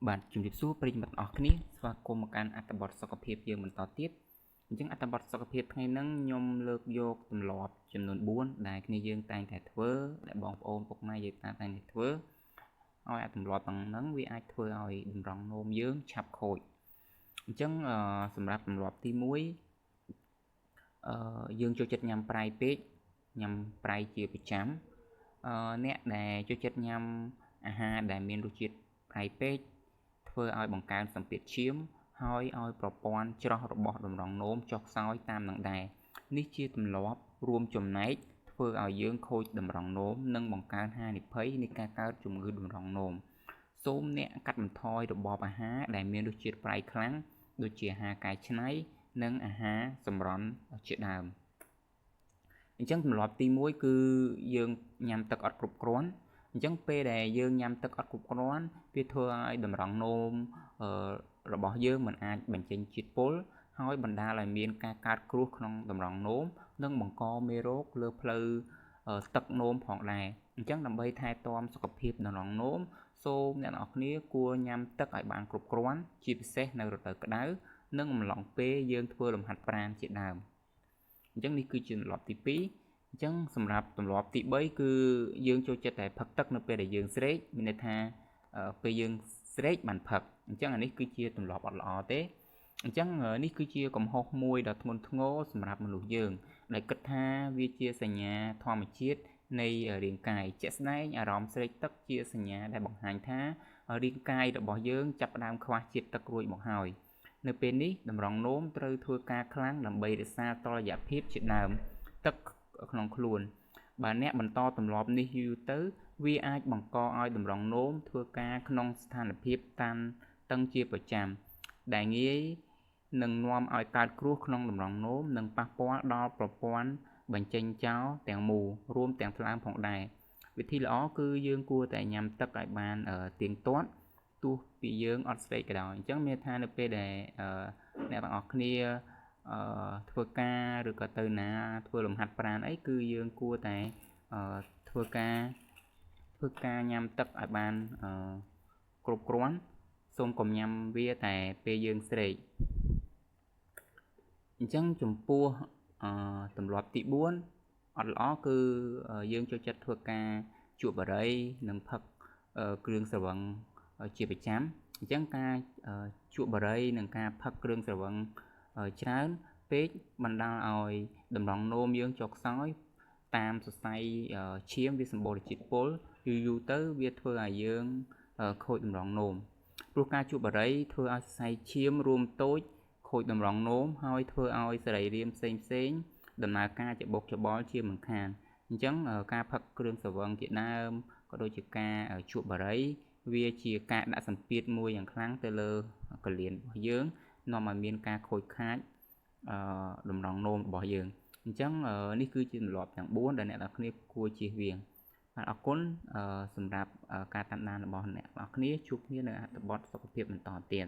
បាទជំរាបសួរប្រិយមិត្តអស់គ្នាស្វាគមន៍មកកាន់អត្ថបទសុខភាពយើងបន្តទៀតអញ្ចឹងអត្ថបទសុខភាពថ្ងៃហ្នឹងខ្ញុំលើកយកទម្លាប់ចំនួន4ដែលគ្នាយើងតែងតែធ្វើដែលបងប្អូនពុកម៉ែយើងតែងតែធ្វើឲ្យទម្លាប់ហ្នឹងវាអាចធ្វើឲ្យតម្រង់នោមយើងឆាប់ខូចអញ្ចឹងសម្រាប់ទម្លាប់ទី1យើងចូលចិត្តញ៉ាំប្រៃពេកញ៉ាំប្រៃជាប្រចាំអ្នកដែលចូលចិត្តញ៉ាំអាហារដែលមានរសជាតិប្រៃពេកធ្វើឲ្យបង្កើនសម្ពាធឈាមហើយឲ្យប្រព័ន្ធច្រោះរបស់តម្រង់នោមចុះខ្សោយតាមនឹងដែរនេះជាទម្លាប់រួមចំណែកធ្វើឲ្យយើងខូចតម្រង់នោមនិងបង្កើនហានិភ័យនៃការកើតជំងឺតម្រង់នោមសូមអ្នកកាត់បន្ថយរបបអាហារដែលមានរសជាតិប្រៃខ្លាំងដូចជាអាហារកែច្នៃនិងអាហារសម្រន់ជាដើមអញ្ចឹងទម្លាប់ទី1គឺយើងញ៉ាំទឹកអត់គ្រប់គ្រាន់អញ្ចឹងពេលដែលយើងញ៉ាំទឹកអត់គ្រប់គ្រាន់វាធ្វើឲ្យតម្រង់នោមរបស់យើងមិនអាចបញ្ចេញជាតិពុលហើយបណ្ដាលឲ្យមានការកើតគ្រោះក្នុងតម្រង់នោមនិងបង្កមេរោគលើផ្លូវទឹកនោមផងដែរអញ្ចឹងដើម្បីថែទាំសុខភាពតម្រង់នោមសូមអ្នកនរគ្នាគួរញ៉ាំទឹកឲ្យបានគ្រប់គ្រាន់ជាពិសេសនៅរដូវក្តៅនិងអំឡុងពេលយើងធ្វើលំហាត់ប្រាណជាដើមអញ្ចឹងនេះគឺជាទម្លាប់ទី2អញ្ចឹងសម្រាប់ទម្លាប់ទី3គឺយើងចូលចិត្តតែផឹកទឹកនៅពេលដែលយើងស្រេកមានន័យថាពេលយើងស្រេកបានផឹកអញ្ចឹងអានេះគឺជាទម្លាប់អត់ល្អទេអញ្ចឹងនេះគឺជាកំហុសមួយដ៏ធ្ងន់ធ្ងរសម្រាប់មនុស្សយើងដែលគិតថាវាជាសញ្ញាធម្មជាតិនៃរាងកាយជាក់ស្ដែងអារម្មណ៍ស្រេកទឹកជាសញ្ញាដែលបង្ហាញថារាងកាយរបស់យើងចាប់ផ្ដើមខ្វះជាតិទឹករួចមកហើយនៅពេលនេះតម្រង់នោមត្រូវធ្វើការខ្លាំងដើម្បីរក្សាតុល្យភាពជាដើមទឹកក្នុងខ្លួនបើអ្នកបន្តទម្លាប់នេះយូរទៅវាអាចបង្កឲ្យតម្រង់នោមធ្វើការក្នុងស្ថានភាពតានតឹងជាប្រចាំដែលងាយនឹងនាំឲ្យកើតគ្រោះក្នុងតម្រង់នោមនិងប៉ះពាល់ដល់ប្រព័ន្ធបញ្ចេញចោលទាំងមូលរួមទាំងថ្លើមផងដែរវិធីល្អគឺយើងគួរតែញ៉ាំទឹកឲ្យបានទៀងទាត់ទោះពីយើងអត់ស្រេកក៏ដោយអញ្ចឹងមានថានៅពេលដែលអ្នកទាំងអស់គ្នាធ្វើការឬក៏ទៅណាធ្វើលំហាត់ប្រាណអីគឺយើងគួរតែធ្វើការញ៉ាំទឹកឲ្យបានគ្រប់គ្រាន់សូមកុំញ៉ាំវាតែពេលយើងស្រេកអញ្ចឹងចំពោះទម្លាប់ទី4អត់ល្អគឺយើងចូលចិត្តធ្វើការជក់បារីនិងផឹកគ្រឿងស្រវឹងជាប្រចាំអញ្ចឹងការជក់បារីនិងការផឹកគ្រឿងស្រវឹងច្រើនពេកបណ្ដាលឲ្យតម្រង់នោមយើងចុះខ្សោយតាមសរសៃឈាមវាសម្បូរទៅជាតិពុលយូរទៅវាធ្វើឲ្យយើងខូចតម្រង់នោមព្រោះការជក់បារីធ្វើឲ្យសរសៃឈាមរួមតូចខូចតម្រង់នោមហើយធ្វើឲ្យសរីរាង្គផ្សេងដំណើរការច្បុកច្បល់ជាមិនខានអញ្ចឹងការផឹកគ្រឿងស្រវឹងជាដើមក៏ដូចជាការជក់បារីវាជាការដាក់សម្ពាធមួយយ៉ាងខ្លាំងទៅលើកលៀនរបស់យើងនាំឲ្យមានការខូចខាតតម្រង់នោមរបស់យើងអញ្ចឹងនេះគឺជាទម្លាប់ទាំង4ដែលអ្នកនរគ្នាគួរជៀសវាងបាទអរគុណសម្រាប់ការតាមដានរបស់អ្នកនរគ្នាជួបគ្នានៅអត្ថបទសុខភាពបន្តទៀត